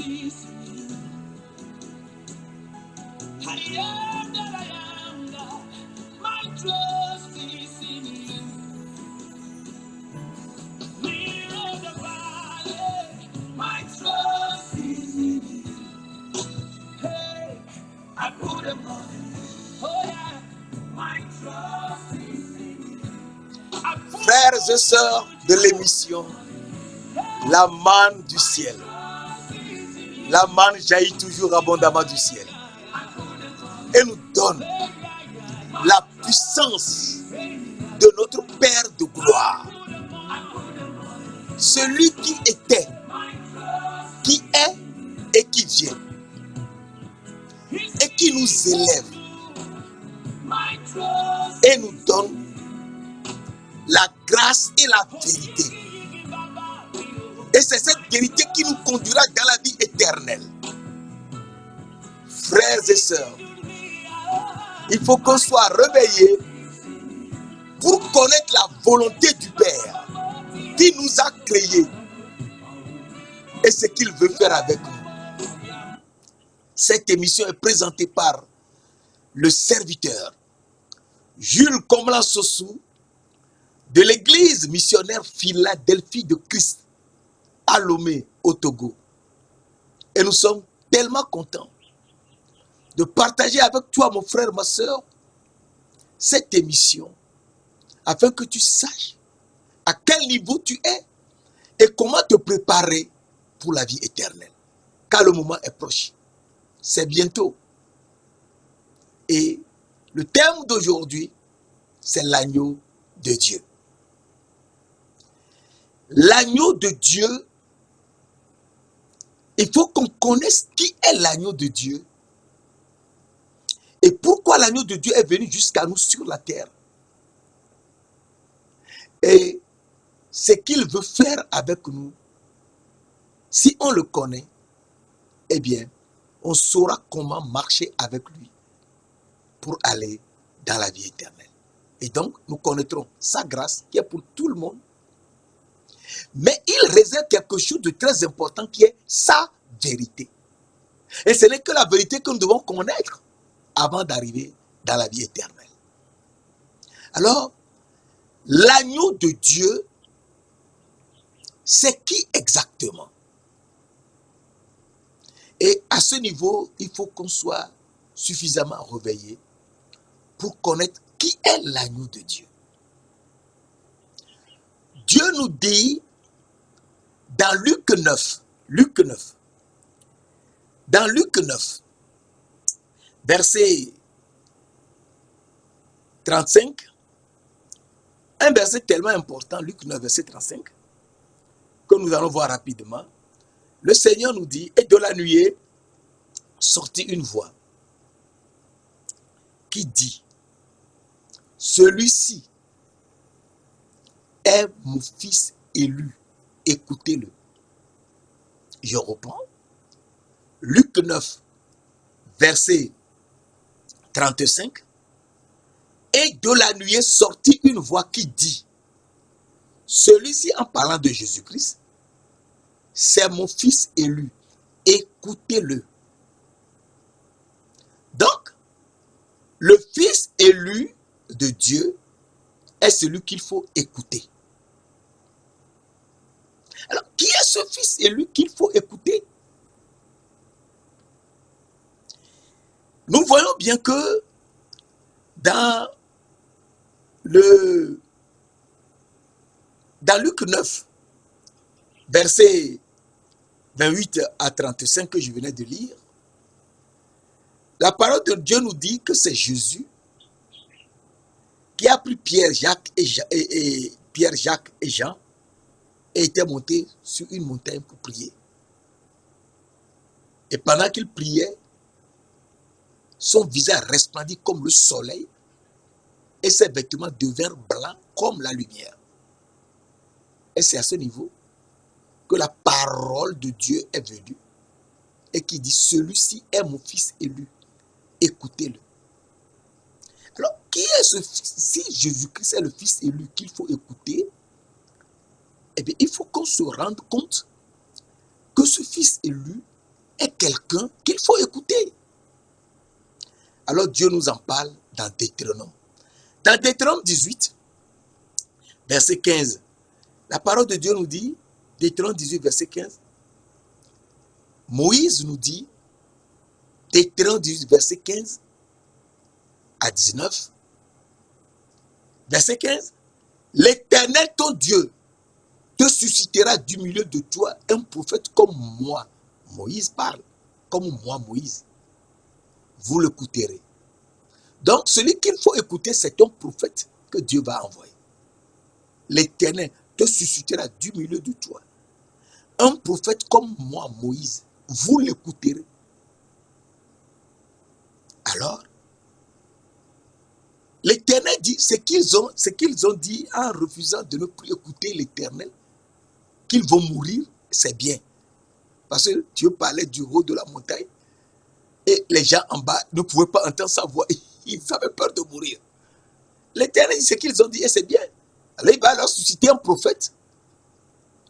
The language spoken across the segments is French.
is in you. I am that I am God. My trust is in you. Near the valley, my trust is in you. Hey, I put them on. Oh yeah, my trust is in you. Frères et sœurs de l'émission, la manne du ciel. La manne jaillit toujours abondamment du ciel et nous donne la puissance de notre Père de gloire. Celui qui était, qui est et qui vient et qui nous élève et nous donne la grâce et la vérité. Et c'est cette vérité qui nous conduira dans la vie éternelle. Frères et sœurs, il faut qu'on soit réveillés pour connaître la volonté du Père qui nous a créés et ce qu'il veut faire avec nous. Cette émission est présentée par le serviteur Jules Komlan Sossou de l'église missionnaire Philadelphie de Christ à Lomé au Togo. Et nous sommes tellement contents de partager avec toi, mon frère, ma soeur, cette émission afin que tu saches à quel niveau tu es et comment te préparer pour la vie éternelle. Car le moment est proche. C'est bientôt. Et le thème d'aujourd'hui, c'est l'agneau de Dieu. L'agneau de Dieu, il faut qu'on connaisse qui est l'agneau de Dieu et pourquoi l'agneau de Dieu est venu jusqu'à nous sur la terre. Et ce qu'il veut faire avec nous, si on le connaît, eh bien, on saura comment marcher avec lui pour aller dans la vie éternelle. Et donc, nous connaîtrons sa grâce qui est pour tout le monde. Mais il réserve quelque chose de très important qui est sa vérité. Et ce n'est que la vérité que nous devons connaître avant d'arriver dans la vie éternelle. Alors, l'agneau de Dieu, c'est qui exactement? Et à ce niveau, il faut qu'on soit suffisamment réveillé pour connaître qui est l'agneau de Dieu. Dieu nous dit dans Luc 9, dans Luc 9, verset 35, un verset tellement important, Luc 9, verset 35, que nous allons voir rapidement. Le Seigneur nous dit, et de la nuée sortit une voix qui dit, celui-ci est mon fils élu, écoutez-le. Je reprends. Luc 9, verset 35. Et de la nuée sortit une voix qui dit, celui-ci, en parlant de Jésus-Christ, c'est mon fils élu, écoutez-le. Donc, le fils élu de Dieu est celui qu'il faut écouter. Alors, qui est ce fils élu qu'il faut écouter? Nous voyons bien que dans Luc 9, versets 28 à 35 que je venais de lire, la parole de Dieu nous dit que c'est Jésus qui a pris Pierre, Jacques et Jean et était monté sur une montagne pour prier. Et pendant qu'il priait, son visage resplendit comme le soleil et ses vêtements devinrent blancs comme la lumière. Et c'est à ce niveau que la parole de Dieu est venue et qui dit, celui-ci est mon fils élu, écoutez-le. Alors, qui est ce fils? Si Jésus-Christ est le fils élu qu'il faut écouter, eh bien, il faut qu'on se rende compte que ce fils élu est quelqu'un qu'il faut écouter. Alors Dieu nous en parle dans Deutéronome. Dans Deutéronome 18, verset 15, la parole de Dieu nous dit, Deutéronome 18, verset 15, Moïse nous dit, Deutéronome 18, verset 15 à 19, verset 15, l'Éternel ton Dieu te suscitera du milieu de toi un prophète comme moi. Moïse parle, comme moi Moïse. Vous l'écouterez. Donc celui qu'il faut écouter, c'est un prophète que Dieu va envoyer. L'Éternel te suscitera du milieu de toi un prophète comme moi Moïse. Vous l'écouterez. Alors, l'Éternel dit ce qu'ils ont dit en refusant de ne plus écouter l'Éternel, qu'ils vont mourir, c'est bien. Parce que Dieu parlait du haut de la montagne et les gens en bas ne pouvaient pas entendre sa voix. Ils avaient peur de mourir. L'Éternel dit ce qu'ils ont dit et c'est bien. Alors il va leur susciter un prophète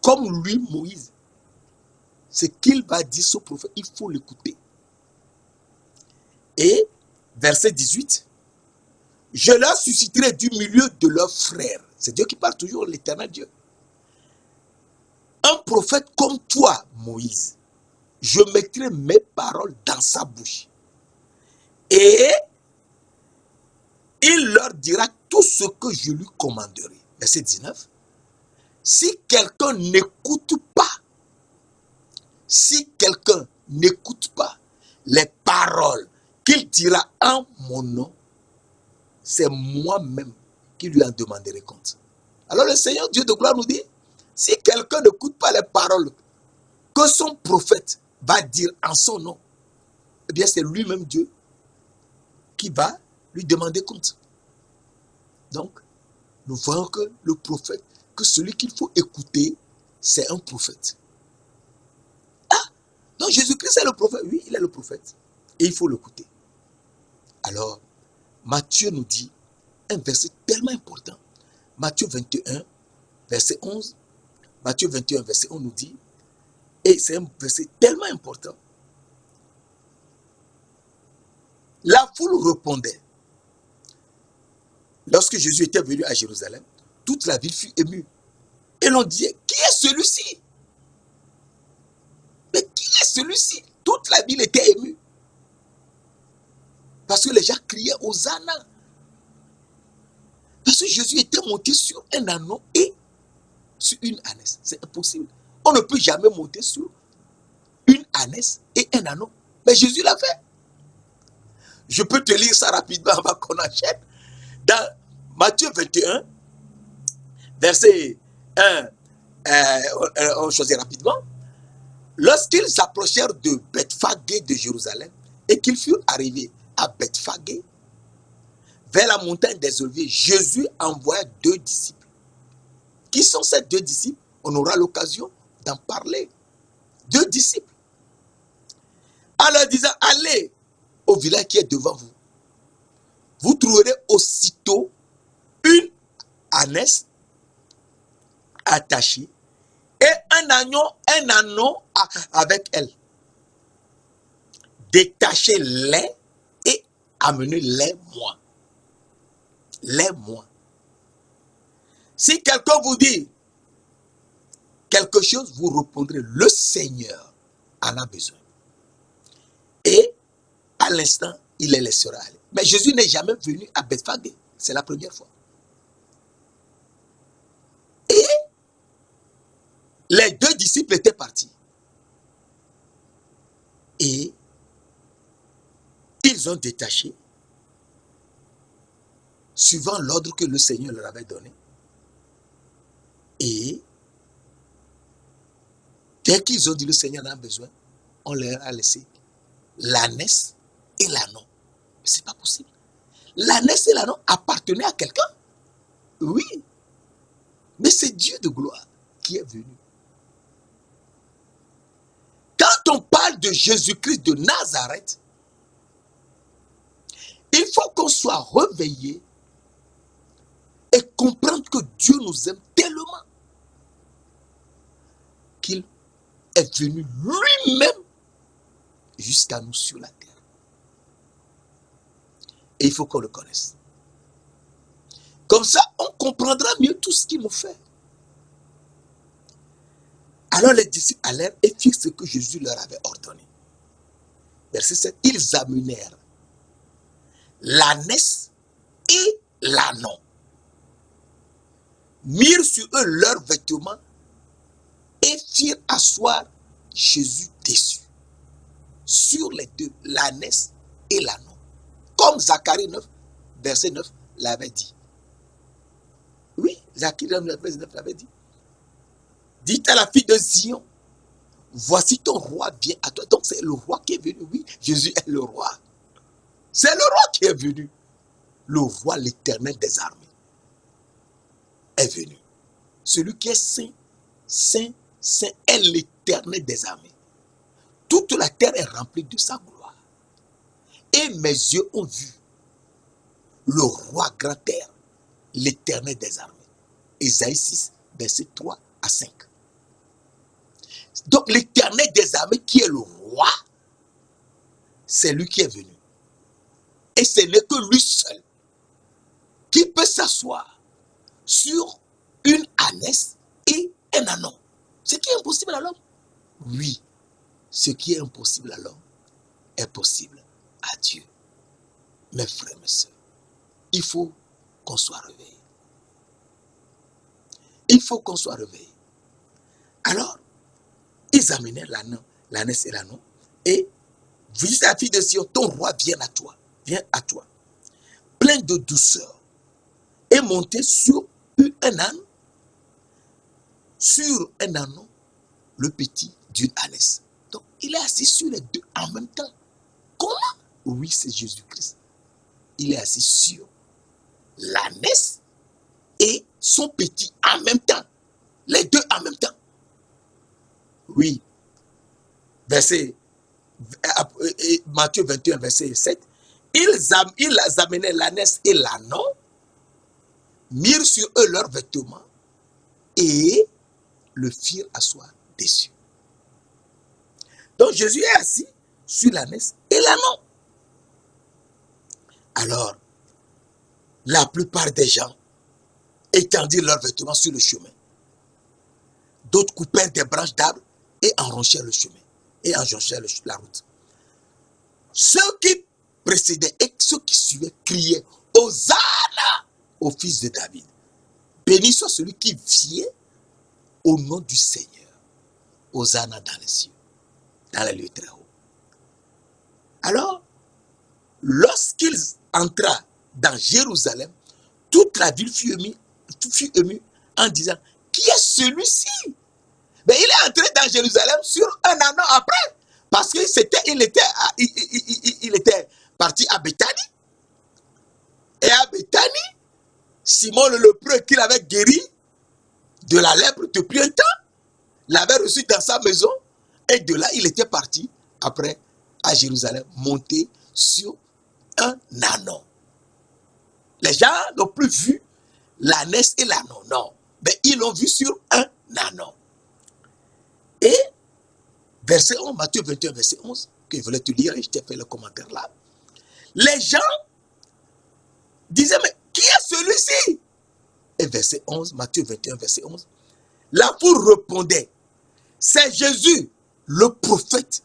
comme lui, Moïse. Ce qu'il va dire, ce prophète, il faut l'écouter. Et verset 18, je leur susciterai du milieu de leurs frères. C'est Dieu qui parle toujours, l'Éternel Dieu. Un prophète comme toi, Moïse. Je mettrai mes paroles dans sa bouche. Et il leur dira tout ce que je lui commanderai. Verset 19. Si quelqu'un n'écoute pas, les paroles qu'il dira en mon nom, c'est moi-même qui lui en demanderai compte. Alors le Seigneur Dieu de gloire nous dit, si quelqu'un n'écoute pas les paroles que son prophète va dire en son nom, eh bien c'est lui-même Dieu qui va lui demander compte. Donc, nous voyons que le prophète, que celui qu'il faut écouter, c'est un prophète. Ah, donc Jésus-Christ est le prophète. Oui, il est le prophète. Et il faut l'écouter. Alors, Matthieu nous dit un verset tellement important. Matthieu 21, verset 11. Matthieu 21, verset 11 nous dit, et c'est un verset tellement important. La foule répondait. Lorsque Jésus était venu à Jérusalem, toute la ville fut émue. Et l'on disait, qui est celui-ci? Mais qui est celui-ci? Toute la ville était émue. Parce que les gens criaient Hosanna. Parce que Jésus était monté sur un ânon et sur une ânesse. C'est impossible. On ne peut jamais monter sur une ânesse et un ânon. Mais Jésus l'a fait. Je peux te lire ça rapidement avant qu'on enchaîne. Dans Matthieu 21, verset 1, on choisit rapidement. Lorsqu'ils s'approchèrent de Bethphagée de Jérusalem et qu'ils furent arrivés à Bethphagée, vers la montagne des Oliviers, Jésus envoya 2 disciples. Qui sont ces 2 disciples? On aura l'occasion d'en parler. 2 disciples. En leur disant, allez au village qui est devant vous. Vous trouverez aussitôt une ânesse attachée et un ânon avec elle. Détachez-les et amenez-les-moi. Les-moi. Si quelqu'un vous dit quelque chose, vous répondrez, le Seigneur en a besoin. Et à l'instant, il les laissera aller. Mais Jésus n'est jamais venu à Bethphagée. C'est la première fois. Et les 2 disciples étaient partis. Et ils ont détaché, suivant l'ordre que le Seigneur leur avait donné. Et dès qu'ils ont dit le Seigneur en a besoin, on leur a laissé l'ânesse et l'ânon. Mais ce n'est pas possible. L'ânesse et l'ânon appartenaient à quelqu'un. Oui. Mais c'est Dieu de gloire qui est venu. Quand on parle de Jésus-Christ de Nazareth, il faut qu'on soit réveillé et comprendre que Dieu nous aime tellement qu'il est venu lui-même jusqu'à nous sur la terre. Et il faut qu'on le connaisse. Comme ça, on comprendra mieux tout ce qu'il nous fait. Alors les disciples allèrent et firent ce que Jésus leur avait ordonné. Verset 7. Ils amenèrent l'ânesse et l'ânon, mirent sur eux leurs vêtements et firent asseoir Jésus dessus, sur les deux, l'ânesse et l'ânon, comme Zacharie 9, verset 9 l'avait dit. Oui, Zacharie 9, verset 9 l'avait dit. Dites à la fille de Zion, voici ton roi vient à toi. Donc c'est le roi qui est venu. Oui, Jésus est le roi. C'est le roi qui est venu. Le roi, l'Éternel des armées, est venu. Celui qui est saint, saint, saint est l'Éternel des armées. Toute la terre est remplie de sa gloire. Et mes yeux ont vu le roi grand terre, l'Éternel des armées. Ésaïe 6, verset 3 à 5. Donc l'Éternel des armées qui est le roi, c'est lui qui est venu. Et ce n'est que lui seul qui peut s'asseoir sur une ânesse et un ânon. Ce qui est impossible à l'homme. Oui, ce qui est impossible à l'homme est possible à Dieu. Mes frères, mes sœurs, il faut qu'on soit réveillé. Il faut qu'on soit réveillé. Alors, ils amenèrent l'ânesse et l'ânon et vis la fille de Sion, ton roi vient à toi, plein de douceur, et monté sur un âne, sur un ânon, le petit d'une ânesse. Donc, il est assis sur les deux en même temps. Comment? Oui, c'est Jésus-Christ. Il est assis sur l'ânesse et son petit en même temps. Les deux en même temps. Oui. Matthieu 21, verset 7. Ils amenaient l'ânesse et l'ânon, mirent sur eux leurs vêtements et le firent asseoir dessus. Donc Jésus est assis sur l'ânesse et l'ânon. Alors, la plupart des gens étendirent leurs vêtements sur le chemin. D'autres coupèrent des branches d'arbres et enronchèrent le chemin et enjonchèrent la route. Ceux qui précédaient et ceux qui suivaient criaient Hosanna au fils de David. Béni soit celui qui vient au nom du Seigneur. Hosanna dans les cieux, dans les lieux très hauts. Alors, lorsqu'ils entrèrent dans Jérusalem, toute la ville fut émue en disant, qui est celui-ci? Mais il est entré dans Jérusalem sur un an après, parce qu'il était parti à Béthanie. Et à Béthanie, Simon le lépreux qu'il avait guéri de la lèpre depuis un temps, l'avait reçu dans sa maison, et de là il était parti après à Jérusalem, monté sur un ânon. Les gens n'ont plus vu l'ânesse et l'ânon, non. Mais ils l'ont vu sur un ânon. Et verset 11, Matthieu 21, verset 11, que je voulais te lire et je t'ai fait le commentaire là. Les gens disaient, mais qui est celui-ci? Et verset 11, Matthieu 21, verset 11, la foule répondait, c'est Jésus, le prophète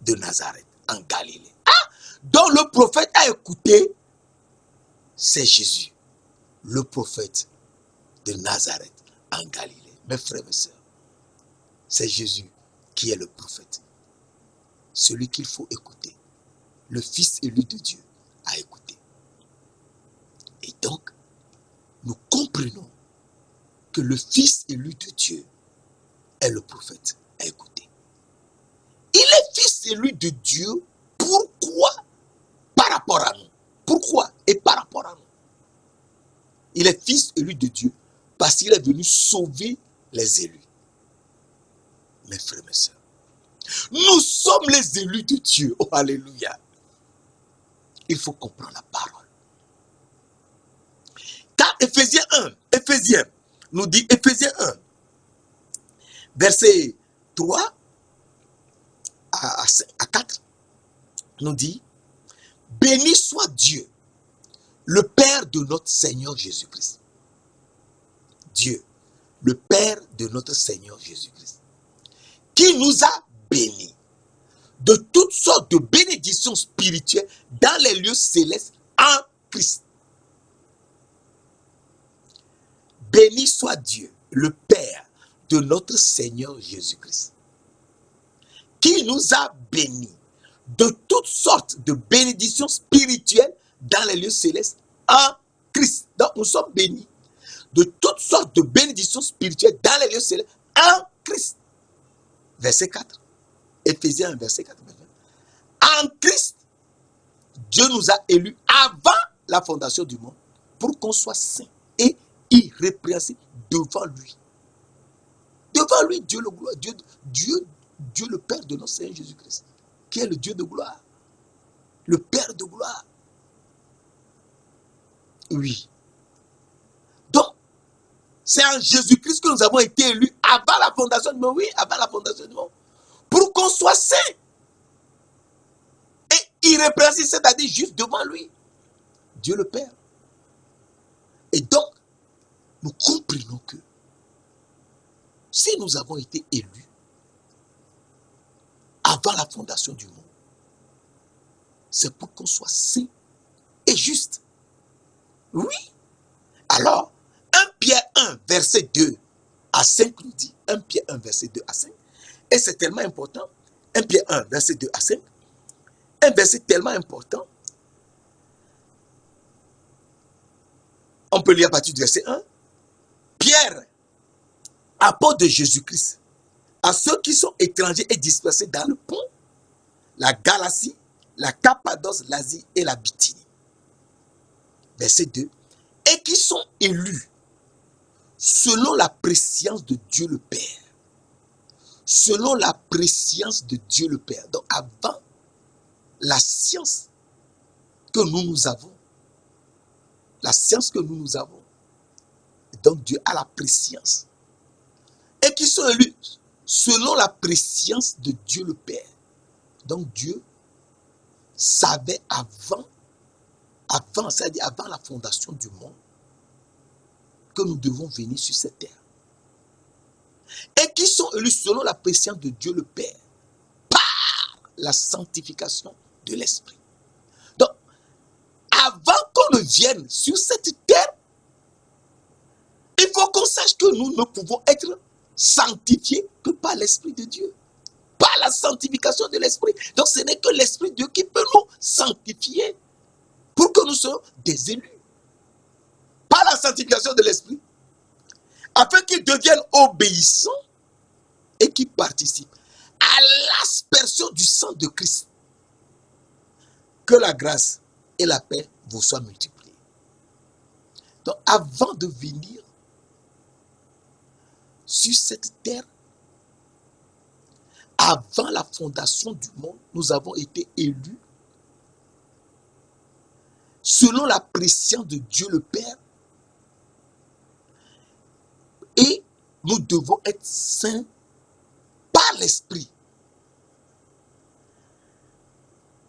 de Nazareth en Galilée. Ah, donc le prophète a écouté, c'est Jésus, le prophète de Nazareth en Galilée. Mes frères et sœurs, c'est Jésus qui est le prophète, celui qu'il faut écouter, le fils élu de Dieu à écouter. Et donc, nous comprenons que le fils élu de Dieu est le prophète à écouter. Il est fils élu de Dieu, pourquoi? Par rapport à nous. Pourquoi? Et par rapport à nous. Il est fils élu de Dieu parce qu'il est venu sauver les élus. Mes frères, mes sœurs, nous sommes les élus de Dieu. Oh, alléluia. Il faut comprendre la parole. Car Éphésiens nous dit, Éphésiens 1, verset 3 à 4, nous dit, béni soit Dieu, le Père de notre Seigneur Jésus-Christ. Dieu, le Père de notre Seigneur Jésus-Christ, qui nous a bénis de toutes sortes de bénédictions spirituelles dans les lieux célestes en Christ. Béni soit Dieu, le Père de notre Seigneur Jésus-Christ, qui nous a bénis de toutes sortes de bénédictions spirituelles dans les lieux célestes en Christ. Donc nous sommes bénis de toutes sortes de bénédictions spirituelles dans les lieux célestes en Christ. Verset 4. Éphésiens 1, verset 4. En Christ, Dieu nous a élus avant la fondation du monde pour qu'on soit saints et irrépréhensibles devant lui. Devant lui, Dieu le gloire, Dieu le Père de notre Seigneur Jésus-Christ, qui est le Dieu de gloire, le Père de gloire. Oui. Donc, c'est en Jésus-Christ que nous avons été élus avant la fondation du monde. Oui, avant la fondation du monde. Pour qu'on soit saint et irrépréhensible, c'est-à-dire juste devant lui, Dieu le Père. Et donc, nous comprenons que si nous avons été élus avant la fondation du monde, c'est pour qu'on soit saint et juste. Oui. Alors, 1 Pierre 1, verset 2 à 5 nous dit, 1 Pierre 1, verset 2 à 5, et c'est tellement important, 1 Pierre 1, verset 2 à 5, un verset tellement important, on peut lire à partir du verset 1, Pierre, apôtre de Jésus-Christ, à ceux qui sont étrangers et dispersés dans le Pont, la Galatie, la Cappadoce, l'Asie et la Bithynie. Verset 2, et qui sont élus selon la préscience de Dieu le Père. Selon la préscience de Dieu le Père. Donc avant la science que nous avons, donc Dieu a la préscience. Et qui sont élus selon la préscience de Dieu le Père. Donc Dieu savait avant, c'est-à-dire avant la fondation du monde, que nous devons venir sur cette terre. Et qui sont élus selon la préscience de Dieu le Père, par la sanctification de l'Esprit. Donc, avant qu'on ne vienne sur cette terre, il faut qu'on sache que nous ne pouvons être sanctifiés que par l'Esprit de Dieu. Par la sanctification de l'Esprit. Donc, ce n'est que l'Esprit de Dieu qui peut nous sanctifier pour que nous soyons des élus. Par la sanctification de l'Esprit, afin qu'ils deviennent obéissants et qu'ils participent à l'aspersion du sang de Christ. Que la grâce et la paix vous soient multipliées. Donc, avant de venir sur cette terre, avant la fondation du monde, nous avons été élus selon la préscience de Dieu le Père, et nous devons être saints par l'Esprit,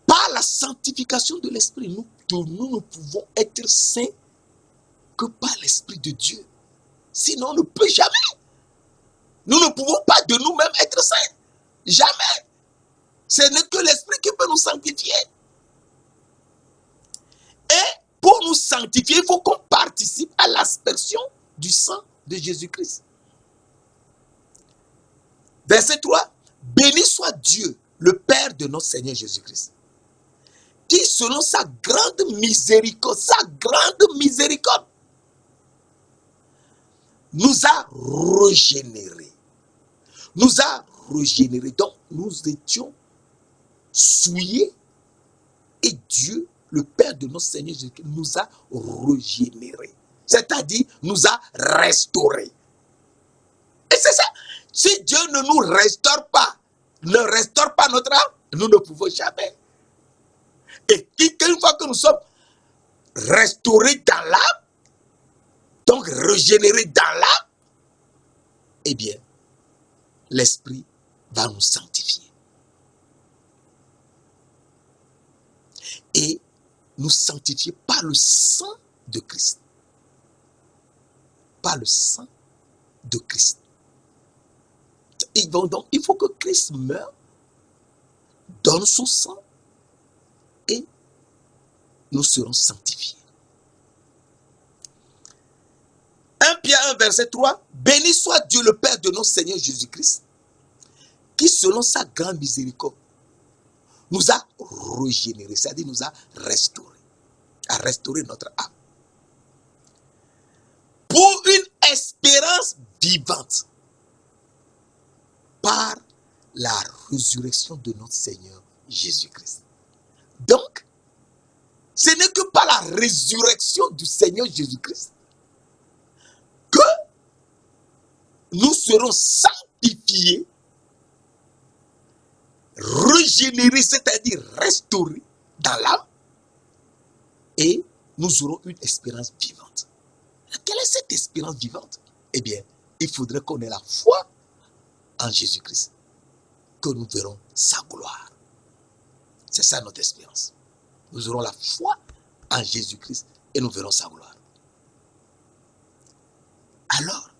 par la sanctification de l'Esprit. Nous ne pouvons être saints que par l'Esprit de Dieu. Sinon, on ne peut jamais. Nous ne pouvons pas de nous-mêmes être saints. Jamais. Ce n'est que l'Esprit qui peut nous sanctifier. Et pour nous sanctifier, il faut qu'on participe à l'aspersion du sang de Jésus-Christ. Verset 3. Béni soit Dieu, le Père de notre Seigneur Jésus-Christ, qui selon sa grande miséricorde, nous a régénérés. Donc, nous étions souillés et Dieu, le Père de notre Seigneur Jésus-Christ, nous a régénérés. C'est-à-dire, nous a restaurés. Et c'est ça. Si Dieu ne nous restaure pas notre âme, nous ne pouvons jamais. Et une fois que nous sommes restaurés dans l'âme, donc régénérés dans l'âme, eh bien, l'Esprit va nous sanctifier. et nous sanctifier par le sang de Christ. Par le sang de Christ. Et donc, il faut que Christ meure, donne son sang, et nous serons sanctifiés. 1 Pierre 1, verset 3. Béni soit Dieu le Père de notre Seigneur Jésus-Christ, qui selon sa grande miséricorde nous a régénérés, c'est-à-dire nous a restaurés, a restauré notre âme, pour une espérance vivante, par la résurrection de notre Seigneur Jésus-Christ. Donc, ce n'est que par la résurrection du Seigneur Jésus-Christ que nous serons sanctifiés, régénérés, c'est-à-dire restaurés dans l'âme, et nous aurons une espérance vivante. Quelle est cette espérance vivante? Eh bien, il faudrait qu'on ait la foi en Jésus-Christ, que nous verrons sa gloire. C'est ça notre espérance. Nous aurons la foi en Jésus-Christ et nous verrons sa gloire. Alors,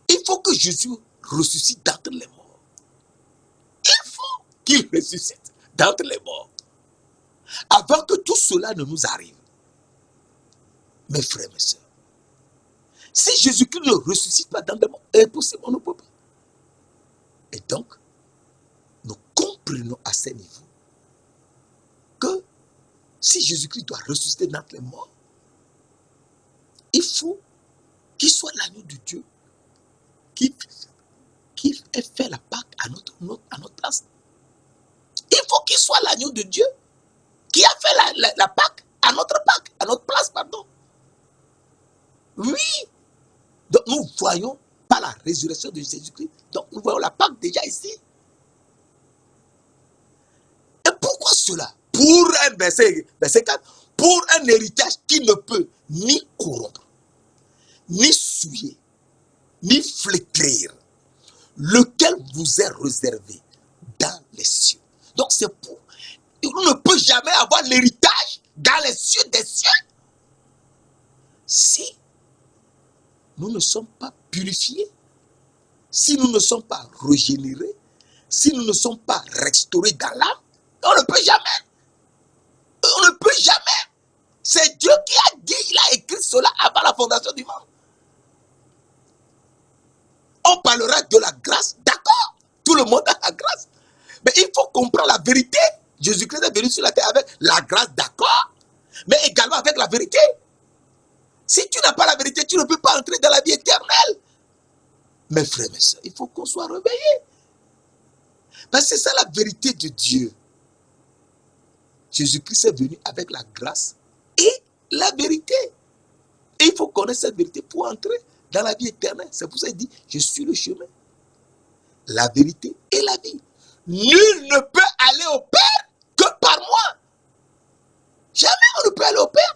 il faut que Jésus ressuscite d'entre les morts. Il faut qu'il ressuscite d'entre les morts, avant que tout cela ne nous arrive. Mes frères, mes sœurs, si Jésus-Christ ne ressuscite pas d'entre les morts, c'est impossible, on ne peut pas. Et donc, nous comprenons à ce niveau que si Jésus-Christ doit ressusciter d'entre les morts, il faut qu'il soit l'agneau de Dieu qui ait fait la Pâque à notre place. Il faut qu'il soit l'agneau de Dieu qui a fait la Pâque à notre place, pardon. Oui. Donc nous voyons par la résurrection de Jésus-Christ, donc nous voyons la Pâque déjà ici. Et pourquoi cela? Pour un verset 4, pour un héritage qui ne peut ni corrompre, ni souiller, ni flétrir, lequel vous est réservé dans les cieux. Donc c'est pour... On ne peut jamais avoir l'héritage dans les cieux des cieux si nous ne sommes pas purifiés, si nous ne sommes pas régénérés, si nous ne sommes pas restaurés dans l'âme. On ne peut jamais. On ne peut jamais. C'est Dieu qui a dit, il a écrit cela avant la fondation du monde. On parlera de la grâce, d'accord. Tout le monde a la grâce. Mais il faut comprendre la vérité. Jésus-Christ est venu sur la terre avec la grâce, d'accord, mais également avec la vérité. Si tu n'as pas la vérité, tu ne peux pas entrer dans la vie éternelle. Mes frères, mes soeurs, il faut qu'on soit réveillés. Parce que c'est ça la vérité de Dieu. Jésus-Christ est venu avec la grâce et la vérité. Et il faut connaître cette vérité pour entrer dans la vie éternelle. C'est pour ça qu'il dit, je suis le chemin, la vérité et la vie. Nul ne peut aller au Père que par moi. Jamais on ne peut aller au Père.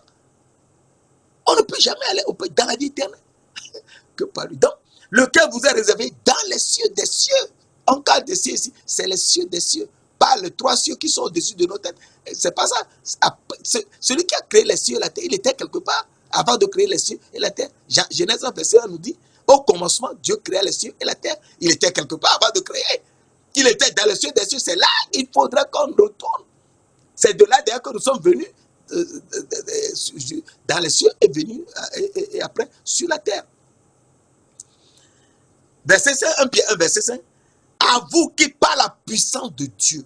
On ne peut jamais aller au Père dans la vie éternelle que par lui. Donc, lequel vous est réservé dans les cieux des cieux. En cas des cieux ici, c'est les cieux des cieux. Pas les trois cieux qui sont au-dessus de nos têtes. C'est pas ça. Celui qui a créé les cieux et la terre, il était quelque part avant de créer les cieux et la terre. Genèse 1, verset 1 nous dit, au commencement, Dieu créa les cieux et la terre. Il était quelque part avant de créer. Il était dans les cieux des cieux. C'est là qu'il faudra qu'on retourne. C'est de là d'ailleurs que nous sommes venus dans les cieux et venus et après sur la terre. Verset 5, 1 Pierre 1, verset 5. À vous qui par la puissance de Dieu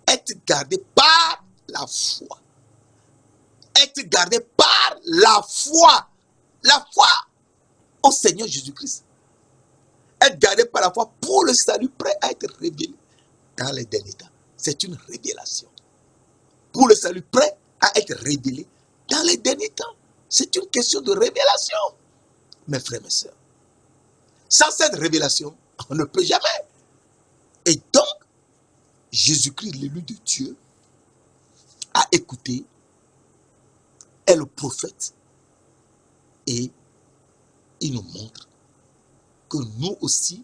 êtes gardés par la foi. Êtes gardés par la foi. La foi au Seigneur Jésus-Christ. Être gardé par la foi pour le salut prêt à être révélé dans les derniers temps. C'est une révélation. Pour le salut prêt à être révélé dans les derniers temps. C'est une question de révélation. Mes frères, mes sœurs. Sans cette révélation, on ne peut jamais. Et donc, Jésus-Christ, l'élu de Dieu, a écouté, est le prophète, et il nous montre que nous aussi,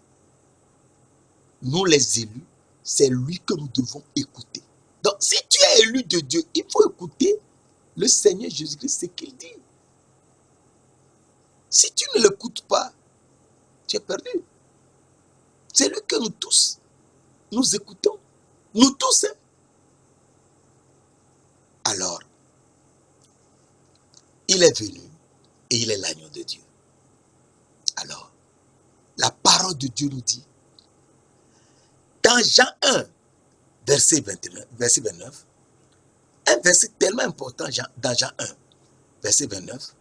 nous les élus, c'est lui que nous devons écouter. Donc, si tu es élu de Dieu, il faut écouter le Seigneur Jésus-Christ, ce qu'il dit. Si tu ne l'écoutes pas, tu es perdu. C'est lui que nous tous, nous écoutons. Nous tous. Hein? Alors, il est venu et il est l'agneau de Dieu. Alors, la parole de Dieu nous dit, dans Jean 1, verset 29, un verset tellement important dans Jean 1, verset 29,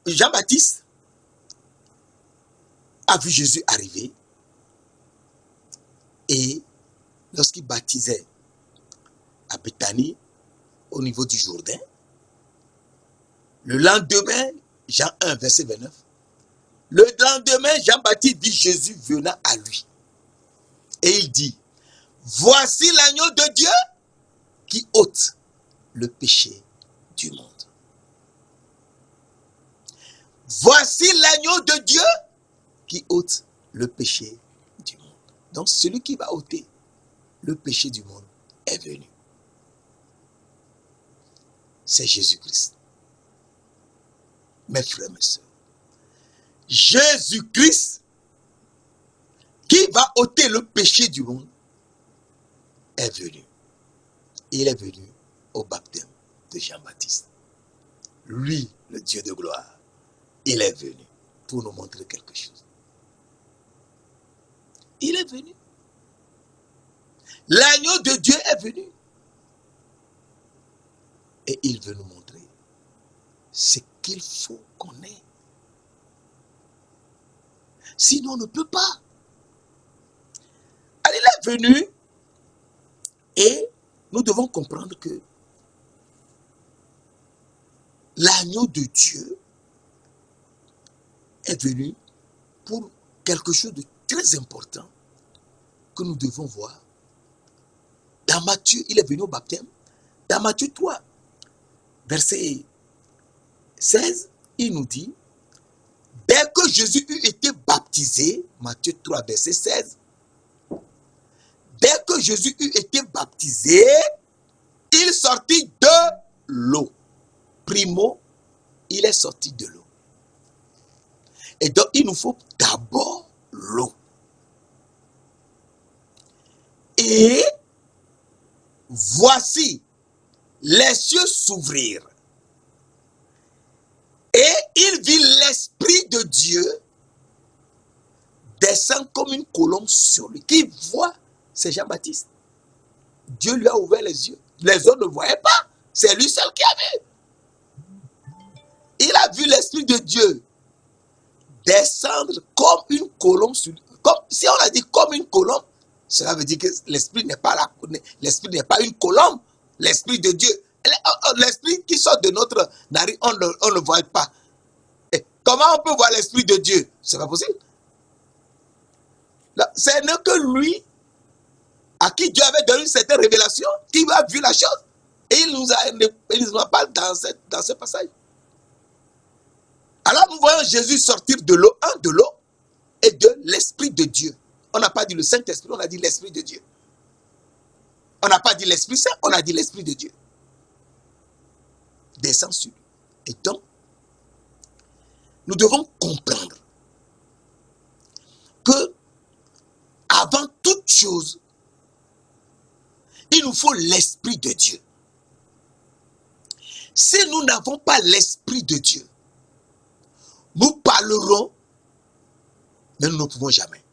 Jean-Baptiste a vu Jésus arriver et lorsqu'il baptisait à Béthanie, au niveau du Jourdain, le lendemain, Jean 1, verset 29, le lendemain, Jean-Baptiste dit Jésus venant à lui. Et il dit, voici l'agneau de Dieu qui ôte le péché du monde. Voici l'agneau de Dieu qui ôte le péché du monde. Donc celui qui va ôter le péché du monde est venu. C'est Jésus-Christ. Mes frères, mes sœurs. Jésus-Christ qui va ôter le péché du monde est venu. Il est venu au baptême de Jean-Baptiste. Lui, le Dieu de gloire, il est venu pour nous montrer quelque chose. Il est venu. L'agneau de Dieu est venu. Et il veut nous montrer ce qu'il faut qu'on ait. Sinon, on ne peut pas. Alors, il est venu et nous devons comprendre que l'agneau de Dieu est venu pour quelque chose de très important que nous devons voir. Dans Matthieu, il est venu au baptême. Dans Matthieu 3, verset 16, il nous dit, dès que Jésus eut été baptisé, Matthieu 3, verset 16, dès que Jésus eut été baptisé, il sortit de l'eau. Primo, il est sorti de l'eau. Et donc, il nous faut d'abord l'eau. Et voici les cieux s'ouvrirent. Et il vit l'Esprit de Dieu descendre comme une colombe sur lui. Qui voit, c'est Jean-Baptiste. Dieu lui a ouvert les yeux. Les autres ne voyaient pas. C'est lui seul qui a vu. Il a vu l'Esprit de Dieu descendre comme une colombe sur lui. Comme, si on a dit comme une colombe, cela veut dire que l'Esprit n'est pas une colombe. L'Esprit de Dieu, l'Esprit qui sort de notre narine, on ne voit pas. Et comment on peut voir l'Esprit de Dieu? C'est pas possible. Ce n'est que lui, à qui Dieu avait donné une certaine révélation, qui a vu la chose. Et il nous en parle dans ce passage. Alors nous voyons Jésus sortir de l'eau, de l'eau et de l'Esprit de Dieu. On n'a pas dit le Saint-Esprit, on a dit l'Esprit de Dieu. On n'a pas dit l'Esprit Saint, on a dit l'Esprit de Dieu. Descend sur lui. Et donc, nous devons comprendre que, avant toute chose, il nous faut l'Esprit de Dieu. Si nous n'avons pas l'Esprit de Dieu, nous parlerons, mais nous ne pouvons jamais.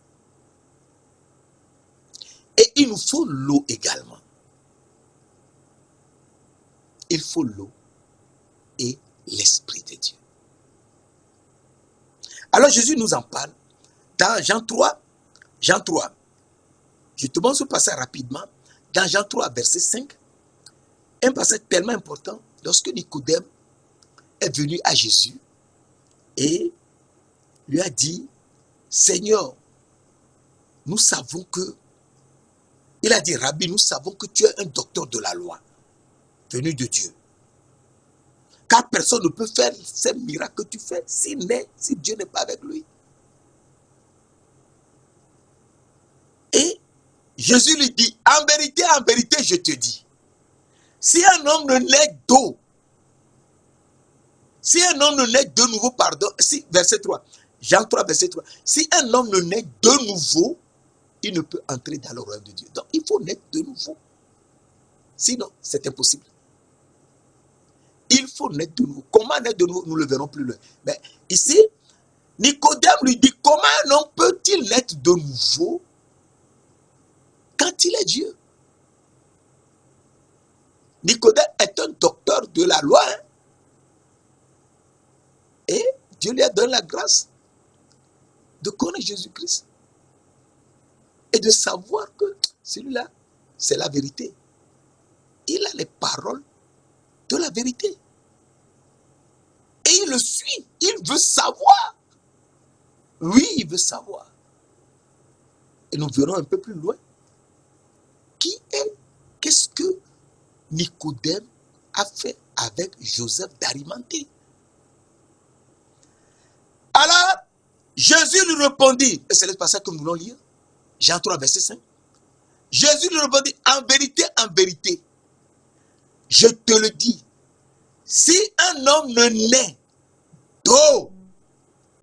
Et il nous faut l'eau également. Il faut l'eau et l'Esprit de Dieu. Alors Jésus nous en parle dans Jean 3. Je te montre ce passage rapidement. Dans Jean 3, verset 5, un passage tellement important, lorsque Nicodème est venu à Jésus et lui a dit, Seigneur, nous savons que, il a dit, Rabbi, nous savons que tu es un docteur de la loi, venu de Dieu. Car personne ne peut faire ces miracles que tu fais si Dieu n'est pas avec lui. Et Jésus lui dit, en vérité, je te dis, si un homme ne naît d'eau, si un homme ne naît de nouveau, pardon, si, verset 3, Jean 3, verset 3, si un homme ne naît de nouveau, il ne peut entrer dans le royaume de Dieu. Donc, il faut naître de nouveau. Sinon, c'est impossible. Il faut naître de nouveau. Comment naître de nouveau? Nous le verrons plus loin. Mais ici, Nicodème lui dit, comment un homme peut-il naître de nouveau quand il est Dieu? Nicodème est un docteur de la loi. Hein? Et Dieu lui a donné la grâce de connaître Jésus-Christ. Et de savoir que celui-là, c'est la vérité. Il a les paroles de la vérité. Et il le suit. Il veut savoir. Oui, il veut savoir. Et nous verrons un peu plus loin. Qu'est-ce que Nicodème a fait avec Joseph d'Arimathée? Alors, Jésus lui répondit, et c'est le passage que nous voulons lire, Jean 3, verset 5. Jésus lui répondit, en vérité, je te le dis, si un homme ne naît d'eau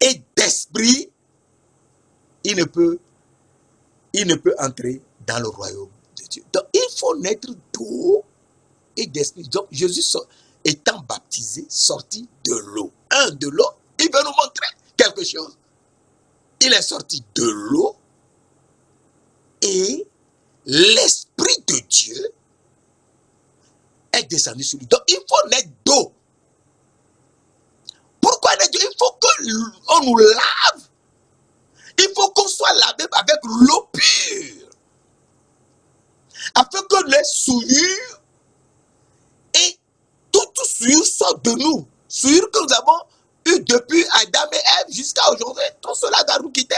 et d'esprit, il ne peut entrer dans le royaume de Dieu. Donc, il faut naître d'eau et d'esprit. Donc, Jésus, étant baptisé, sorti de l'eau. De l'eau, il veut nous montrer quelque chose. Il est sorti de l'eau et l'Esprit de Dieu est descendu sur lui. Donc, il faut naître d'eau. Pourquoi naître d'eau? Il faut qu'on nous lave. Il faut qu'on soit lavé avec l'eau pure. Afin que les souillures et toute souillure sorte de nous. Souillure que nous avons eu depuis Adam et Ève jusqu'à aujourd'hui. Tout cela doit nous quitter.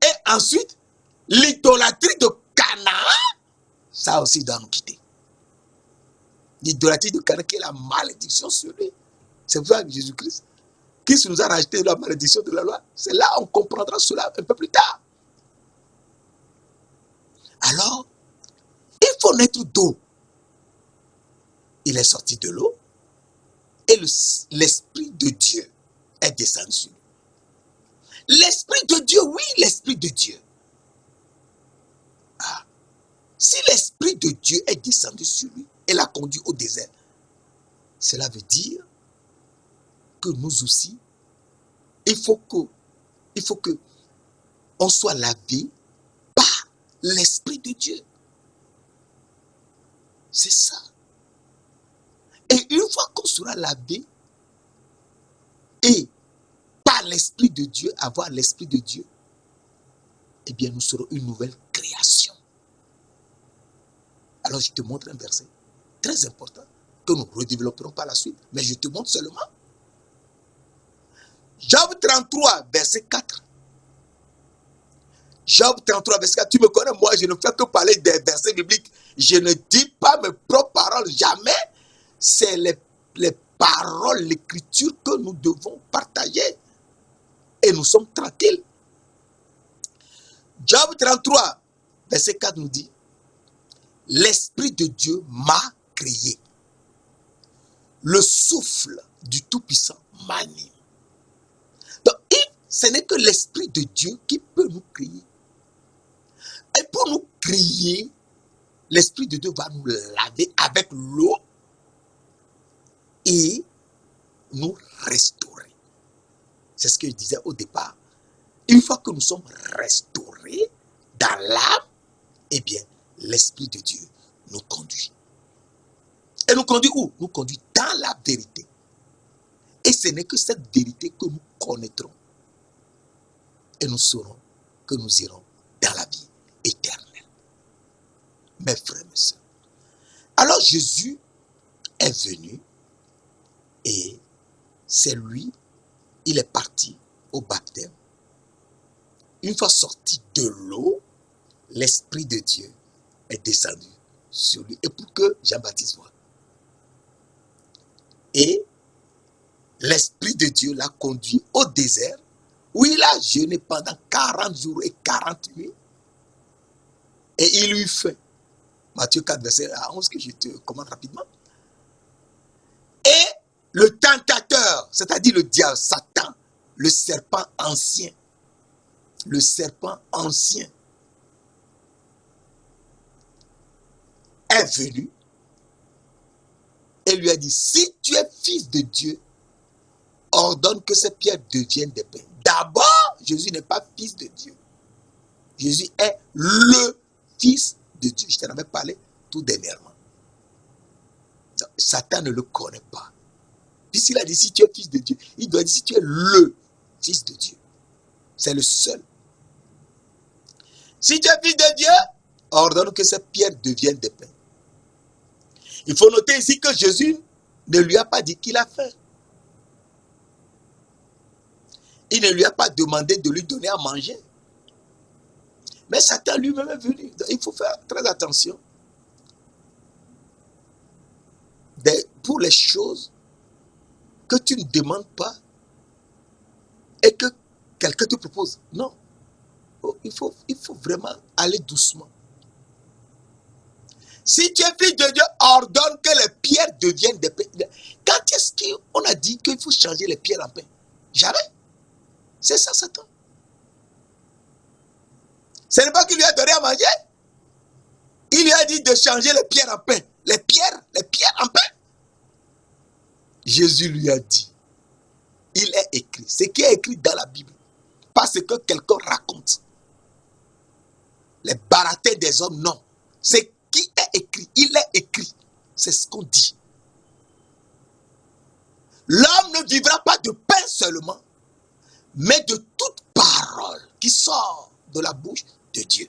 Et ensuite, l'idolâtrie de Canaan, ça aussi doit nous quitter. L'idolâtrie de Canaan qui est la malédiction sur lui. C'est pour ça que Jésus-Christ, qui nous a rajouté la malédiction de la loi, c'est là on comprendra cela un peu plus tard. Alors, il faut naître d'eau. Il est sorti de l'eau et l'Esprit de Dieu est descendu sur lui. L'Esprit de Dieu, oui, l'Esprit de Dieu. Ah. Si l'Esprit de Dieu est descendu sur lui et l'a conduit au désert, cela veut dire que nous aussi, il faut que on soit lavé par l'Esprit de Dieu. C'est ça. Et une fois qu'on sera lavé et par l'Esprit de Dieu, avoir l'Esprit de Dieu, eh bien nous serons une nouvelle création. Alors je te montre un verset très important que nous redévelopperons par la suite, mais je te montre seulement. Job 33, verset 4. Job 33, verset 4. Tu me connais, moi, je ne fais que parler des versets bibliques. Je ne dis pas mes propres paroles, jamais. C'est les paroles, l'écriture que nous devons partager. Et nous sommes tranquilles. Job 33, verset 4 nous dit, l'Esprit de Dieu m'a créé. Le souffle du Tout-Puissant m'anime. Donc, ce n'est que l'Esprit de Dieu qui peut nous créer. Et pour nous créer, l'Esprit de Dieu va nous laver avec l'eau et nous restaurer. C'est ce que je disais au départ. Une fois que nous sommes restaurés dans l'âme, eh bien, l'Esprit de Dieu nous conduit. Et nous conduit où? Nous conduit dans la vérité. Et ce n'est que cette vérité que nous connaîtrons. Et nous saurons que nous irons dans la vie éternelle. Mes frères, mes sœurs. Alors Jésus est venu et c'est lui, il est parti au baptême. Une fois sorti de l'eau, l'Esprit de Dieu est descendu sur lui. Et pour que Jean-Baptiste voie. Et l'Esprit de Dieu l'a conduit au désert, où il a jeûné pendant 40 jours et 40 nuits. Et il lui fait. Matthieu 4, verset 11, que je te commande rapidement. Et le tentateur, c'est-à-dire le diable, Satan, le serpent ancien, est venu et lui a dit, si tu es fils de Dieu, ordonne que ces pierres deviennent des pains. D'abord, Jésus n'est pas fils de Dieu. Jésus est le fils de Dieu. Je t'en avais parlé tout dernièrement. Donc, Satan ne le connaît pas. Puisqu'il a dit, si tu es fils de Dieu, il doit dire, si tu es le fils de Dieu. C'est le seul. Si tu es fils de Dieu, ordonne que ces pierres deviennent des pains. Il faut noter ici que Jésus ne lui a pas dit qu'il a faim. Il ne lui a pas demandé de lui donner à manger. Mais Satan lui-même est venu. Donc, il faut faire très attention. Pour les choses que tu ne demandes pas et que quelqu'un te propose. Non. Il faut vraiment aller doucement. Si tu es fils de Dieu, ordonne que les pierres deviennent des pains. Quand est-ce qu'on a dit qu'il faut changer les pierres en pain? Jamais. C'est ça, Satan. Ce n'est pas qu'il lui a donné à manger. Il lui a dit de changer les pierres en pain. Les pierres en pain. Jésus lui a dit, il est écrit. Ce qui est écrit dans la Bible. Pas ce que quelqu'un raconte. Les baratins des hommes, non. Ce qui est écrit, il est écrit. C'est ce qu'on dit. L'homme ne vivra pas de pain seulement, mais de toute parole qui sort de la bouche de Dieu.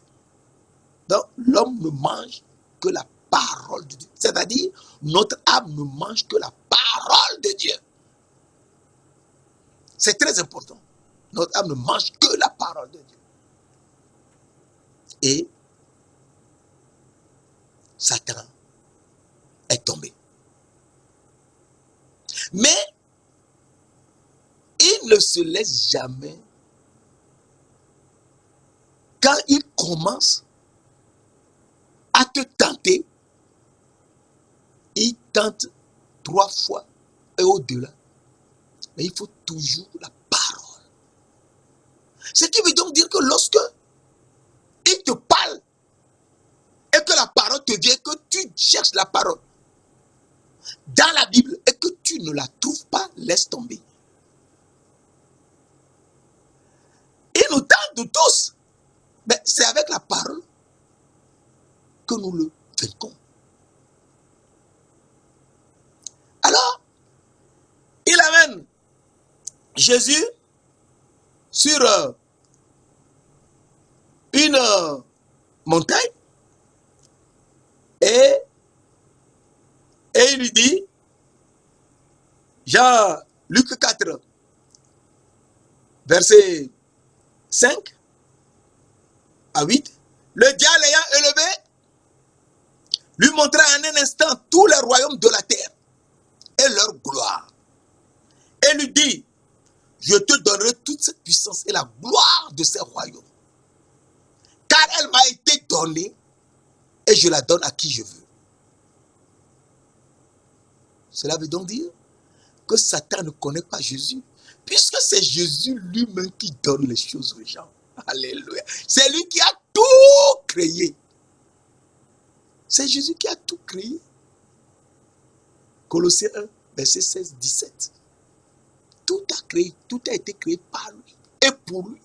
Donc, l'homme ne mange que la parole de Dieu. C'est-à-dire, notre âme ne mange que la parole de Dieu. C'est très important. Notre âme ne mange que la parole de Dieu. Et Satan est tombé. Mais il ne se laisse jamais. Quand il commence à te tenter, il tente 3 fois et au-delà. Mais il faut toujours la parole. Ce qui veut donc dire que lorsque il te parle et que la parole te vient, que tu cherches la parole dans la Bible et que tu ne la trouves pas, laisse tomber. Il nous tente de tous. Mais c'est avec la parole que nous le vainquons. Alors, il amène Jésus sur une montagne et il lui dit, Luc 4, verset 5 à 8, le diable ayant élevé, lui montra en un instant tous les royaumes de la terre et leur gloire. Et lui dit, je te donnerai toute cette puissance et la gloire de ces royaumes. Car elle m'a été donnée et je la donne à qui je veux. Cela veut donc dire que Satan ne connaît pas Jésus, puisque c'est Jésus lui-même qui donne les choses aux gens. Alléluia. C'est lui qui a tout créé. C'est Jésus qui a tout créé. Colossiens 1, verset 16-17. Tout a créé, tout a été créé par lui et pour lui.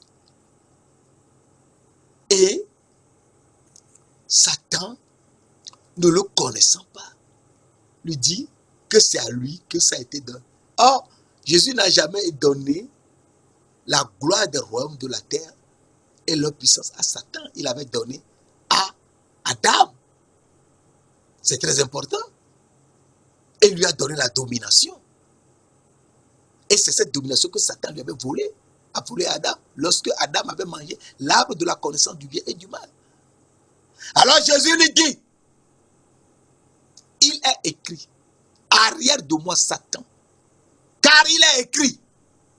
Et Satan, ne le connaissant pas, lui dit que c'est à lui que ça a été donné. Or, Jésus n'a jamais donné la gloire des royaumes de la terre et leur puissance à Satan. Il avait donné à Adam. C'est très important. Et il lui a donné la domination. Et c'est cette domination que Satan lui avait volée. A volé à Adam lorsque Adam avait mangé l'arbre de la connaissance du bien et du mal. Alors Jésus lui dit, il est écrit, arrière de moi Satan, car il est écrit,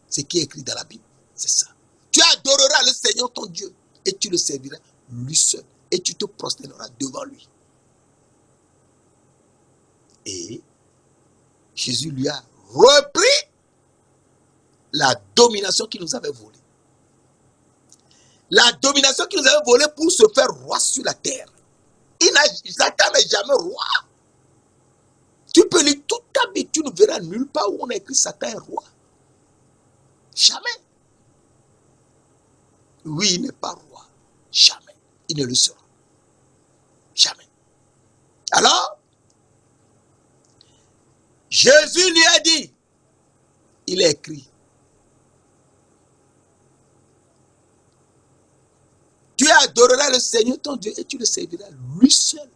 ce qui est écrit dans la Bible, c'est ça. Tu adoreras le Seigneur ton Dieu et tu le serviras lui seul. et tu te prosterneras devant lui. Et Jésus lui a repris la domination qu'il nous avait volée. La domination qu'il nous avait volée pour se faire roi sur la terre. Satan n'est jamais roi. Tu peux lire toute ta vie, tu ne verras nulle part où on a écrit Satan est roi. Jamais. Oui, il n'est pas roi. Jamais. Il ne le sera. Jamais. Alors, Jésus lui a dit, il est écrit, tu adoreras le Seigneur ton Dieu et tu le serviras lui seul.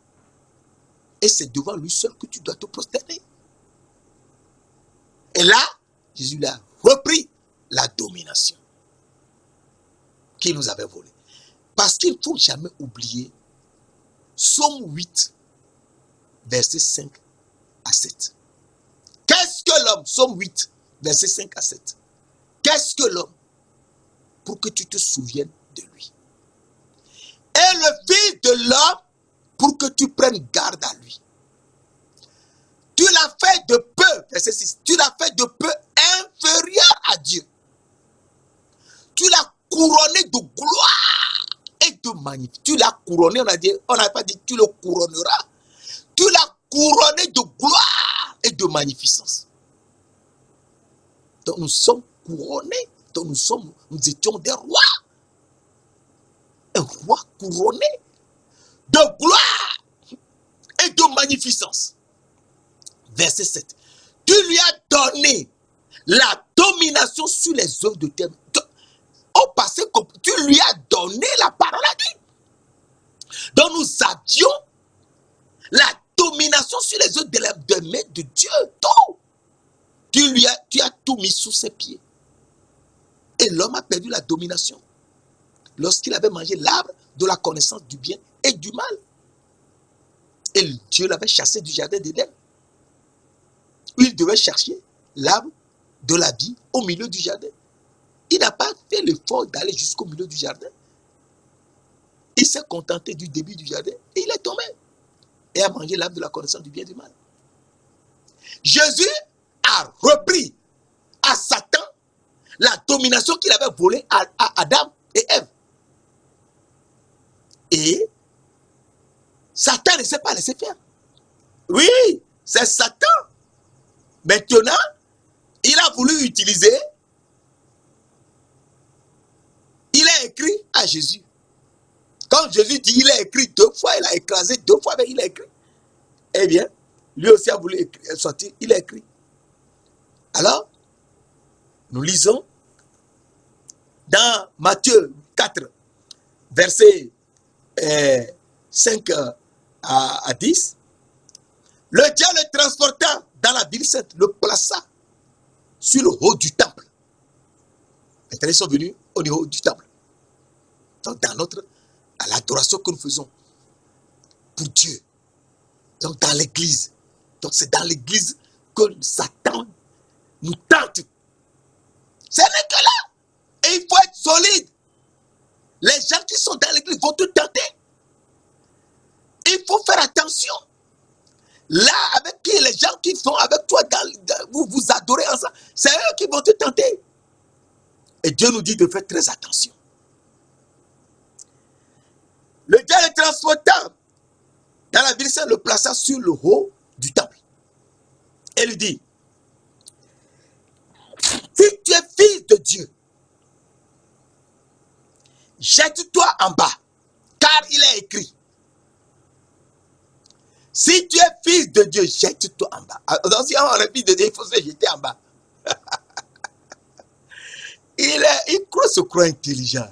Et c'est devant lui seul que tu dois te prosterner. Et là, Jésus lui a repris la domination qu'il nous avait volée. Parce qu'il ne faut jamais oublier Psaume 8, versets 5 à 7. Qu'est-ce que l'homme? Psaume 8, versets 5 à 7. Qu'est-ce que l'homme? Pour que tu te souviennes de lui. Et le Fils de l'homme pour que tu prennes garde à lui. Tu l'as fait de peu, verset 6, tu l'as fait de peu inférieur à Dieu. Tu l'as couronné de gloire et de magnificence. Tu l'as couronné, on n'a pas dit tu le couronneras. Tu l'as couronné de gloire et de magnificence. Donc nous sommes couronnés, donc nous étions des rois. Un roi couronné de gloire et de magnificence. Verset 7. Tu lui as donné la domination sur les œuvres de terre. Au passé, tu lui as donné la parole à Dieu. Donc nous avions la domination sur les œuvres de main de Dieu. Tout. Tu as tout mis sous ses pieds. Et l'homme a perdu la domination lorsqu'il avait mangé l'arbre de la connaissance du bien et du mal. Et Dieu l'avait chassé du jardin d'Éden. Il devait chercher l'arbre de la vie au milieu du jardin. Il n'a pas fait l'effort d'aller jusqu'au milieu du jardin. Il s'est contenté du début du jardin et il est tombé. Et a mangé l'arbre de la connaissance du bien et du mal. Jésus a repris à Satan la domination qu'il avait volée à Adam et Ève. Et Satan ne s'est pas laissé faire. Oui, c'est Satan. Maintenant, il a voulu utiliser, il a écrit à Jésus. Quand Jésus dit il a écrit 2 fois, il a écrasé 2 fois, mais il a écrit. Eh bien, lui aussi a voulu sortir, il a écrit. Alors, nous lisons dans Matthieu 4, versets 5 à 10. Le diable le transporta dans la ville sainte, le plaça sur le haut du temple. Maintenant, ils sont venus au niveau du temple. Donc, à l'adoration que nous faisons pour Dieu. Donc, dans l'église. Donc, c'est dans l'église que Satan nous tente. Ce n'est que là. Et il faut être solide. Les gens qui sont dans l'église vont te tenter. Il faut faire attention. Là, avec qui les gens qui sont avec toi, vous adorez ensemble, c'est eux qui vont te tenter. Et Dieu nous dit de faire très attention. Le diable le transporta dans la ville sainte, le plaça sur le haut du temple. Et lui dit, si tu es fils de Dieu, jette-toi en bas, car il est écrit. Si tu es fils de Dieu, jette-toi en bas. Donc, si on est fils de Dieu, il faut se jeter en bas. Il se croit intelligent.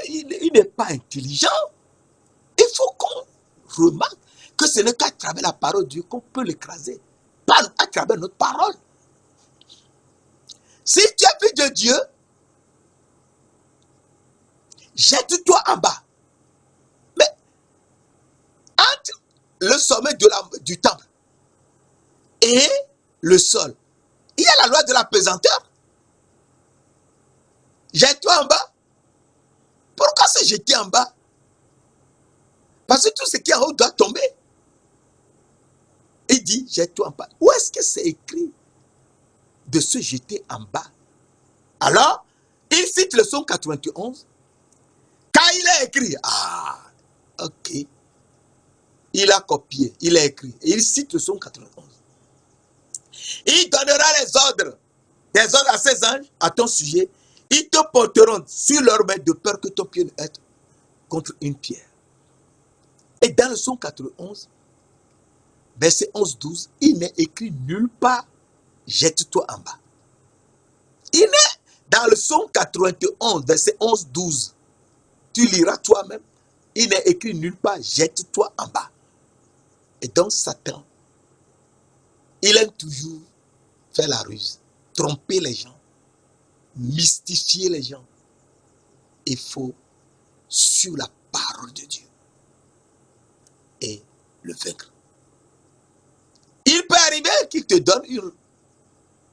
Il n'est pas intelligent. Il faut qu'on remarque que ce n'est qu'à travers la parole de Dieu qu'on peut l'écraser. Pas à travers notre parole. Si tu es fils de Dieu, jette-toi en bas. Mais entre le sommet du temple et le sol, il y a la loi de la pesanteur. Jette-toi en bas. Pourquoi se jeter en bas? Parce que tout ce qui est en haut doit tomber. Il dit, jette-toi en bas. Où est-ce que c'est écrit de se jeter en bas? Alors, il cite le psaume 91. Quand il a écrit, ok, il a copié, il a écrit. Et il cite le psaume 91. Il donnera les ordres, des ordres à ses anges, à ton sujet. Ils te porteront sur leur main de peur que ton pied ne heurte contre une pierre. Et dans le psaume 91, verset 11-12, il n'est écrit nulle part, jette-toi en bas. Il n'est dans le psaume 91, verset 11-12, tu liras toi-même, il n'est écrit nulle part, jette-toi en bas. Et donc Satan, il aime toujours faire la ruse, tromper les gens, mystifier les gens. Il faut sur la parole de Dieu et le vaincre. Il peut arriver qu'il te donne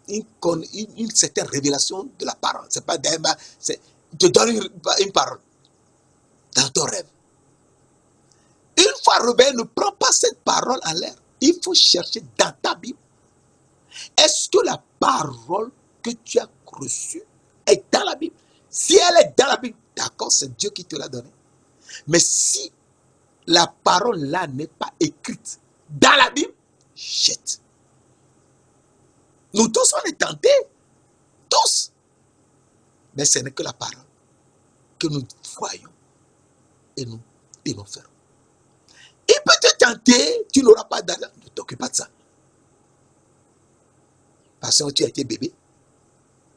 une certaine révélation de la parole. C'est pas il te donne une parole dans ton rêve. Une fois rebelle, ne prends pas cette parole en l'air. Il faut chercher dans ta Bible. Est-ce que la parole que tu as reçue est dans la Bible? Si elle est dans la Bible, d'accord, c'est Dieu qui te l'a donnée. Mais si la parole là n'est pas écrite dans la Bible, jette. Nous tous, on est tentés. Tous. Mais ce n'est que la parole que nous voyons et nous ferons. Il peut te tenter, tu n'auras pas d'argent, ne t'occupe pas de ça. Parce que tu as été bébé.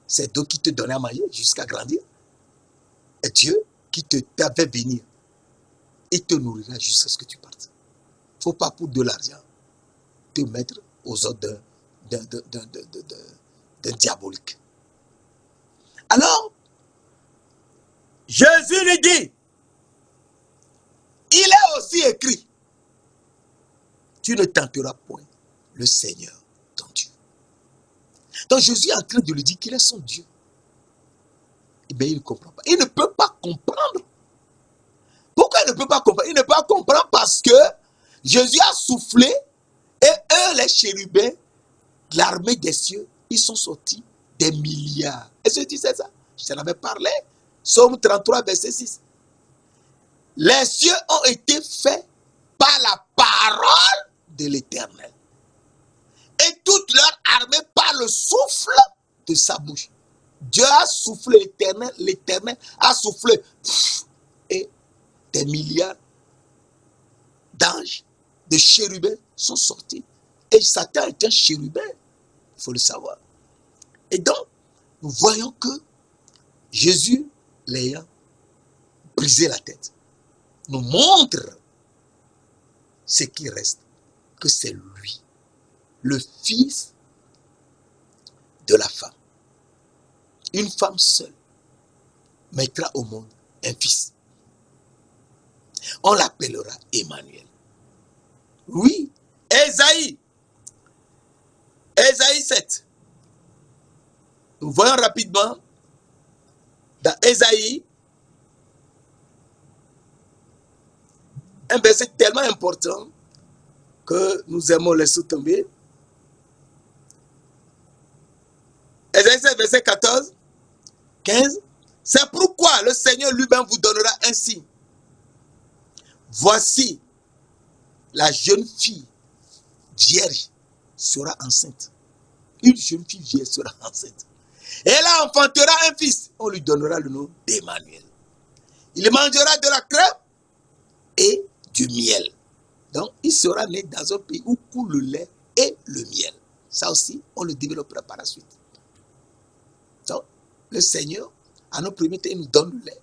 C'est Dieu qui te donnait à manger jusqu'à grandir. Et Dieu qui t'a fait venir. Il te nourrira jusqu'à ce que tu partes. Il ne faut pas pour de l'argent te mettre aux ordres d'un diabolique. Alors, Jésus lui dit, il est aussi écrit, tu ne tenteras point le Seigneur, ton Dieu. Donc Jésus est en train de lui dire qu'il est son Dieu. Eh bien, il ne comprend pas. Il ne peut pas comprendre. Pourquoi il ne peut pas comprendre? Il ne peut pas comprendre parce que Jésus a soufflé et eux, les chérubins, l'armée des cieux, ils sont sortis des milliards. Est-ce que tu sais ça? Je t'en avais parlé. Psaume 33, verset 6. Les cieux ont été faits par la parole de l'Éternel. Et toute leur armée par le souffle de sa bouche. Dieu a soufflé, l'Éternel a soufflé. Et des milliards d'anges, de chérubins sont sortis. Et Satan est un chérubin, il faut le savoir. Et donc, nous voyons que Jésus, l'ayant brisé la tête, nous montre ce qui reste, que c'est lui, le fils de la femme. Une femme seule mettra au monde un fils. On l'appellera Emmanuel. Oui, Ésaïe 7. Nous voyons rapidement dans Ésaïe un verset tellement important que nous aimons laisser tomber. Ésaïe 7, verset 14, 15. C'est pourquoi le Seigneur lui-même vous donnera un signe. Voici, la jeune fille vierge sera enceinte. Une jeune fille vierge sera enceinte. Et elle enfantera un fils. On lui donnera le nom d'Emmanuel. Il mangera de la crème et du miel. Donc, il sera né dans un pays où coule le lait et le miel. Ça aussi, on le développera par la suite. Donc, le Seigneur, à nos premiers temps, il nous donne le lait.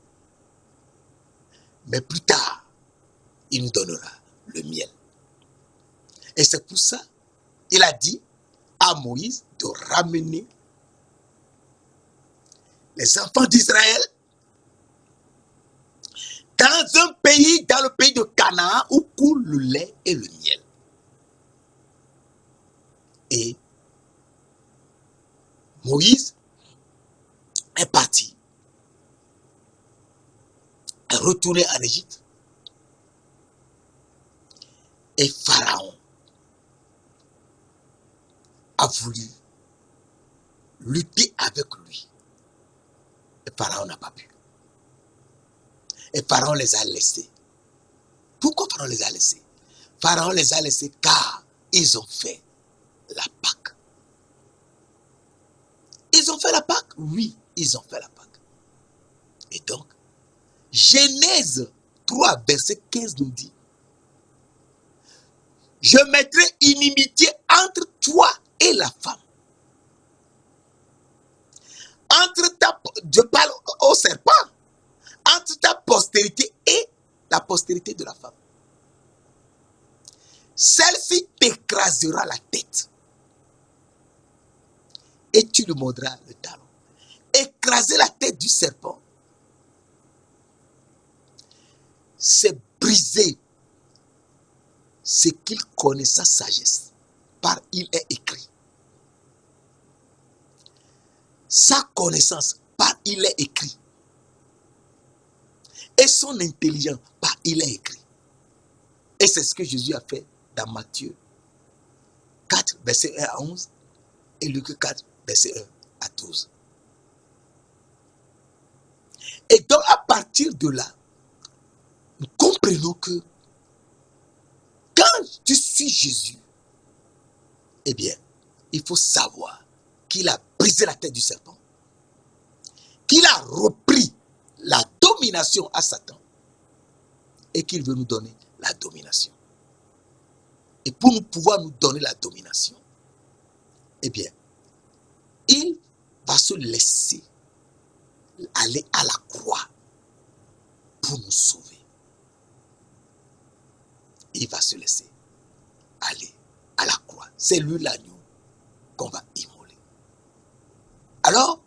Mais plus tard, il nous donnera le miel. Et c'est pour ça, il a dit à Moïse de ramener les enfants d'Israël dans un pays, dans le pays de Canaan, où coule le lait et le miel. Et Moïse est parti, est retourné en Égypte. a voulu lutter avec lui. Et Pharaon n'a pas pu. Et Pharaon les a laissés. Pourquoi Pharaon les a laissés? Pharaon les a laissés car ils ont fait la Pâque. Ils ont fait la Pâque? Oui, ils ont fait la Pâque. Et donc, Genèse 3, verset 15 nous dit, je mettrai inimitié entre toi et la femme. Je parle au serpent, entre ta postérité et la postérité de la femme. Celle-ci t'écrasera la tête et tu lui mordras le talon. Écraser la tête du serpent, c'est briser ce qu'il connaît, sa sagesse, par il est écrit. Sa connaissance, par il est écrit. Et son intelligence, par il est écrit. Et c'est ce que Jésus a fait dans Matthieu 4, verset 1 à 11, et Luc 4, verset 1 à 12. Et donc, à partir de là, nous comprenons que quand tu suis Jésus, eh bien, il faut savoir qu'il a brisé la tête du serpent, qu'il a repris la domination à Satan et qu'il veut nous donner la domination. Et pour nous pouvoir nous donner la domination, eh bien, il va se laisser aller à la croix pour nous sauver. Il va se laisser aller à la croix. C'est lui l'agneau qu'on va immoler. Alors,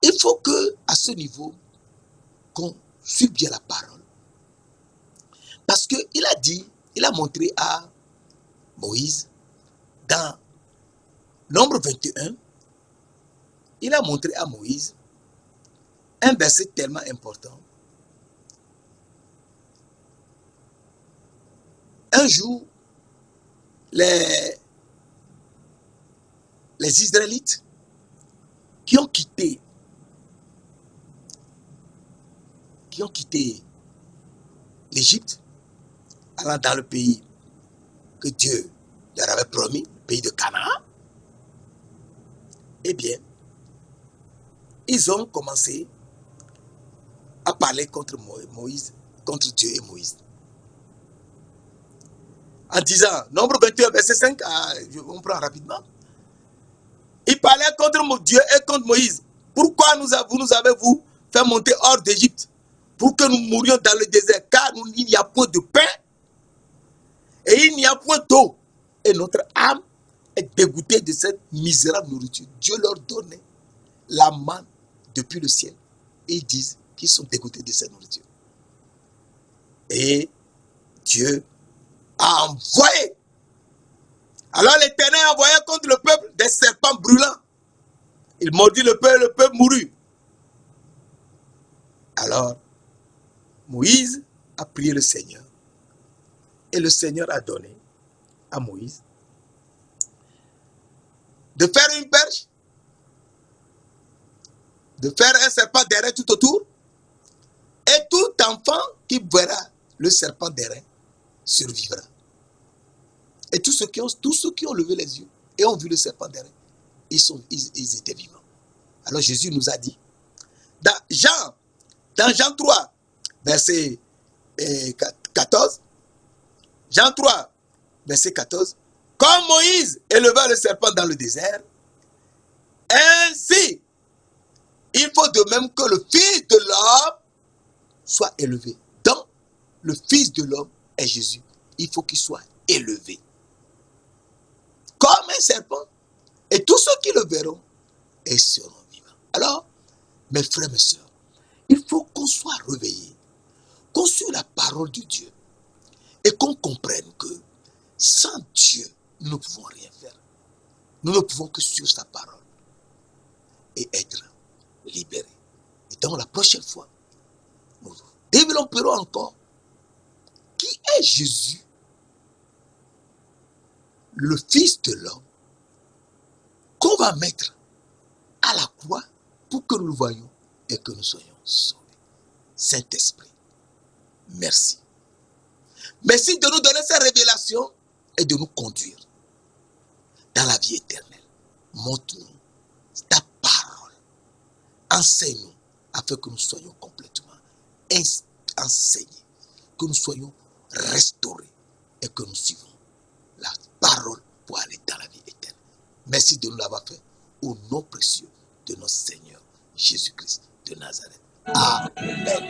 il faut que, à ce niveau, qu'on suive bien la parole. Parce qu'il a dit, il a montré à Moïse, dans Nombre 21, il a montré à Moïse un verset tellement important. Un jour, les Israélites qui ont quitté l'Égypte, allant dans le pays que Dieu leur avait promis, le pays de Canaan, eh bien, ils ont commencé à parler contre Moïse, contre Dieu et Moïse. En disant, Nombre 21, verset 5, on prend rapidement. Ils parlaient contre Dieu et contre Moïse. Pourquoi vous nous avez-vous fait monter hors d'Égypte pour que nous mourions dans le désert? Car il n'y a point de pain et il n'y a point d'eau. Et notre âme est dégoûtée de cette misérable nourriture. Dieu leur donnait la manne depuis le ciel. Et ils disent qu'ils sont dégoûtés de cette nourriture. Et Dieu a envoyé. Alors l'Éternel a envoyé contre le peuple des serpents brûlants. Il mordit le peuple mourut. Alors, Moïse a prié le Seigneur. Et le Seigneur a donné à Moïse de faire une perche, de faire un serpent d'airain tout autour. Et tout enfant qui verra le serpent d'airain survivra. Et tous ceux qui ont levé les yeux et ont vu le serpent d'airain, ils étaient vivants. Alors Jésus nous a dit, dans Jean 3, verset 14, Jean 3, verset 14, comme Moïse éleva le serpent dans le désert, ainsi, il faut de même que le Fils de l'homme soit élevé. Donc, le Fils de l'homme est Jésus. Il faut qu'il soit élevé. Comme un serpent. Et tous ceux qui le verront, ils seront vivants. Alors, mes frères, mes sœurs, il faut qu'on soit réveillés, qu'on suive la parole de Dieu et qu'on comprenne que sans Dieu, nous ne pouvons rien faire. Nous ne pouvons que suivre sa parole et être libérés. Et donc la prochaine fois, nous développerons encore qui est Jésus, le Fils de l'homme, qu'on va mettre à la croix pour que nous le voyions et que nous soyons sauvés. Saint-Esprit, merci. Merci de nous donner cette révélation et de nous conduire dans la vie éternelle. Montre-nous ta parole. Enseigne-nous afin que nous soyons complètement enseignés, que nous soyons restaurés et que nous suivons la parole pour aller dans la vie éternelle. Merci de nous l'avoir fait au nom précieux de notre Seigneur Jésus-Christ de Nazareth. Amen.